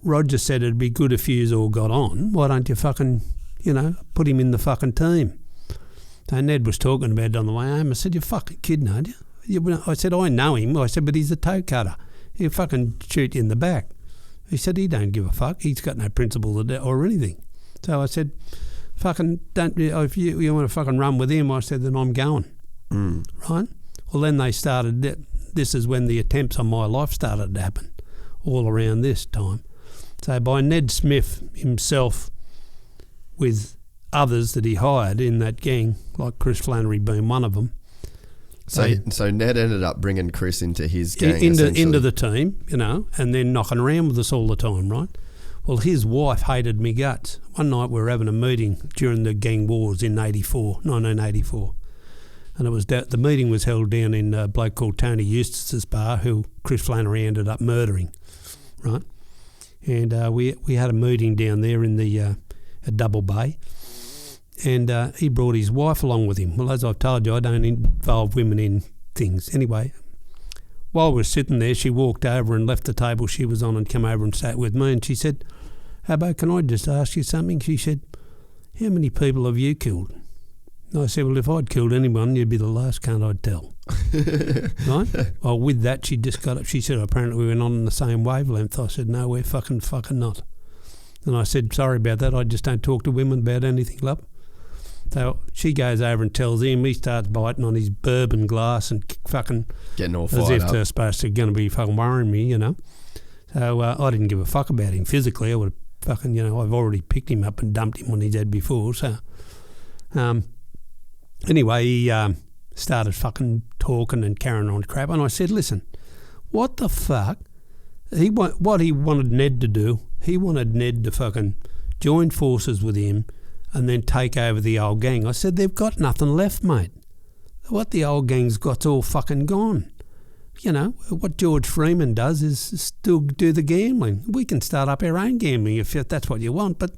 Roger said it'd be good if yous all got on. Why don't you fucking, put him in the fucking team? So Ned was talking about it on the way home. I said, you're fucking kidding, aren't you? I said, I know him. I said, but he's a toe cutter. He'll fucking shoot you in the back. He said, he don't give a fuck. He's got no principle or anything. So I said, fucking don't, if you want to fucking run with him, I said, then I'm going. Right? Well, then they started, this is when the attempts on my life started to happen, all around this time. So by Ned Smith himself, with others that he hired in that gang, like Chris Flannery being one of them. So Ned ended up bringing Chris into his gang, into the team, and then knocking around with us all the time, right? Well, his wife hated me guts. One night we were having a meeting during the gang wars in 1984. And it was the meeting was held down in a bloke called Tony Eustace's bar, who Chris Flannery ended up murdering, right? And we had a meeting down there in the Double Bay, and he brought his wife along with him. Well, as I've told you, I don't involve women in things. Anyway, while we were sitting there, she walked over and left the table she was on and came over and sat with me, and she said, Habbo, can I just ask you something? She said, how many people have you killed? And I said, well, if I'd killed anyone, you'd be the last cunt I'd tell. Right? Well, with that, she just got up. She said, apparently we went on the same wavelength. I said, no, we're fucking not. And I said, sorry about that. I just don't talk to women about anything, love. So she goes over and tells him. He starts biting on his bourbon glass and fucking getting all as fired if up. they're supposed to going to be fucking worrying me, So I didn't give a fuck about him physically. I would have fucking, I've already picked him up and dumped him on his head before. So anyway, he started fucking talking and carrying on crap. And I said, listen, what the fuck? What he wanted Ned to do, he wanted Ned to fucking join forces with him and then take over the old gang. I said, they've got nothing left, mate. What the old gang's got's all fucking gone. What George Freeman does is still do the gambling. We can start up our own gambling if that's what you want, but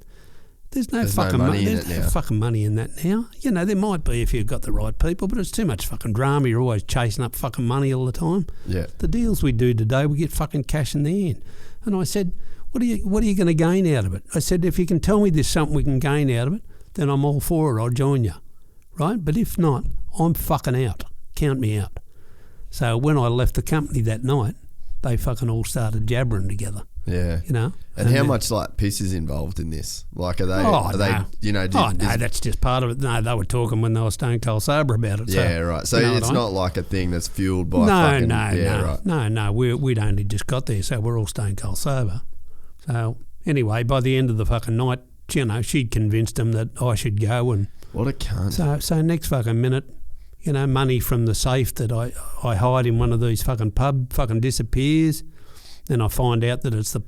there's no fucking money in it now. There's no fucking money in that now. There might be if you've got the right people, but it's too much fucking drama. You're always chasing up fucking money all the time. Yeah. The deals we do today, we get fucking cash in the end. And I said, what are you going to gain out of it? I said, if you can tell me there's something we can gain out of it, then I'm all for it. I'll join you, right? But if not, I'm fucking out. Count me out. So when I left the company that night, they fucking all started jabbering together. Yeah. And how much piss is involved in this? Like, are they that's just part of it. No, they were talking when they were stone cold sober about it. Yeah, so, right. So it's not like a thing that's fueled by No, we'd only just got there, so we're all stone cold sober. So anyway, by the end of the fucking night, she'd convinced them that I should go. And what a cunt. So next fucking minute, money from the safe that I hide in one of these fucking pub fucking disappears. Then I find out that it's the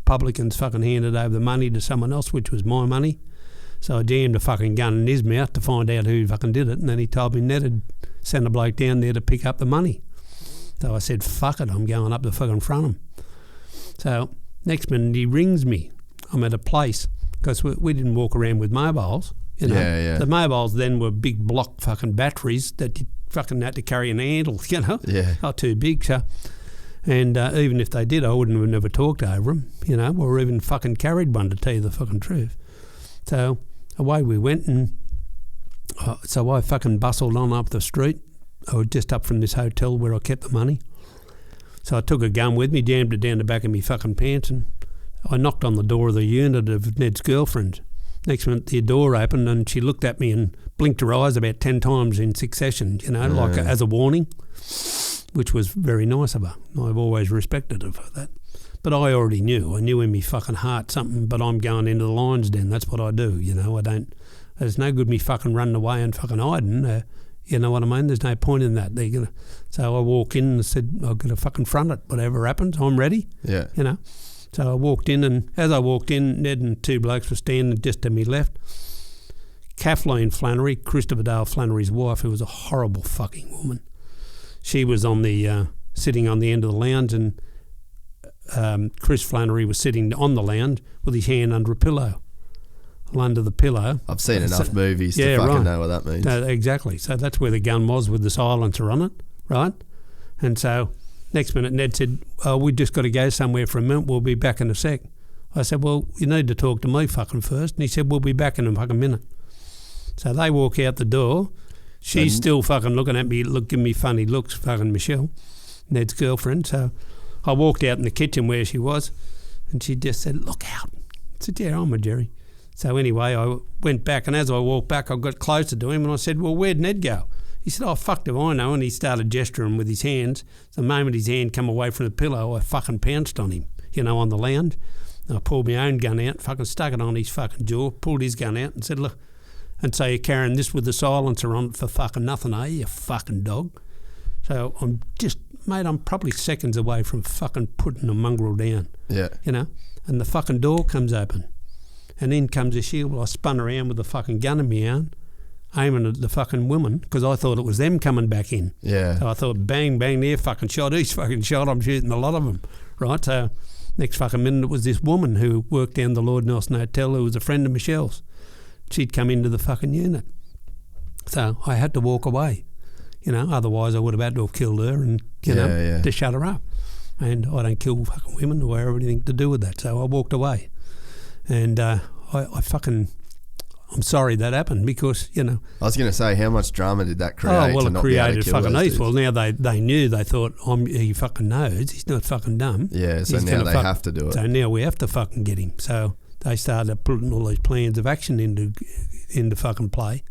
publicans fucking handed over the money to someone else, which was my money. So I jammed a fucking gun in his mouth to find out who fucking did it. And then he told me Ned had sent a bloke down there to pick up the money. So I said, fuck it, I'm going up the fucking front of him. So next minute he rings me. I'm at a place because we didn't walk around with mobiles. Yeah. The mobiles then were big block fucking batteries that you fucking had to carry in a handle, Yeah. Not too big, so... And even if they did, I wouldn't have never talked over them, or even fucking carried one, to tell you the fucking truth. So away we went, and so I fucking bustled on up the street. I was just up from this hotel where I kept the money. So I took a gun with me, jammed it down the back of me fucking pants, and I knocked on the door of the unit of Ned's girlfriend. Next minute, the door opened, and she looked at me and blinked her eyes about 10 times in succession, like as a warning, which was very nice of her. I've always respected her for that. But I already knew. I knew in me fucking heart something, but I'm going into the lion's den. That's what I do, I don't... There's no good me fucking running away and fucking hiding. You know what I mean? There's no point in that. So I walk in and said, I've got to fucking front it. Whatever happens, I'm ready. Yeah. So I walked in, and as I walked in, Ned and two blokes were standing just to me left. Kathleen Flannery, Christopher Dale Flannery's wife, who was a horrible fucking woman. She was on the sitting on the end of the lounge, and Chris Flannery was sitting on the lounge with his hand under a pillow. Well, under the pillow. I've seen enough movies to fucking know what that means. Exactly. So that's where the gun was with the silencer on it, right? And so next minute Ned said, we just got to go somewhere for a minute. We'll be back in a sec. I said, well, you need to talk to me fucking first. And he said, we'll be back in a fucking minute. So they walk out the door. She's still fucking looking at me, giving me funny looks, fucking Michelle, Ned's girlfriend. So I walked out in the kitchen where she was, and she just said, look out. I said, yeah, I'm a Jerry. So anyway, I went back, and as I walked back, I got closer to him, and I said, well, where'd Ned go? He said, oh, fuck do I know, and he started gesturing with his hands. The moment his hand come away from the pillow, I fucking pounced on him, on the lounge. And I pulled my own gun out, fucking stuck it on his fucking jaw, pulled his gun out and said, look, and so you're carrying this with the silencer on for fucking nothing, eh, you fucking dog? So I'm probably seconds away from fucking putting a mongrel down. Yeah. And the fucking door comes open. And in comes a shield. Well, I spun around with the fucking gun in my hand, aiming at the fucking woman, because I thought it was them coming back in. Yeah. So I thought, bang, bang, they're fucking shot. He's fucking shot. I'm shooting a lot of them, right? So next fucking minute it was this woman who worked down the Lord Nelson Hotel who was a friend of Michelle's. She'd come into the fucking unit. So I had to walk away, otherwise I would have had to have killed her and, to shut her up. And I don't kill fucking women or have anything to do with that. So I walked away. And I'm sorry that happened because, I was going to say, how much drama did that create? Oh, well, it created fucking East. Well, now they knew, they thought, he fucking knows, he's not fucking dumb. Yeah, so now they have to do it. So now we have to fucking get him. So they started putting all these plans of action into fucking play.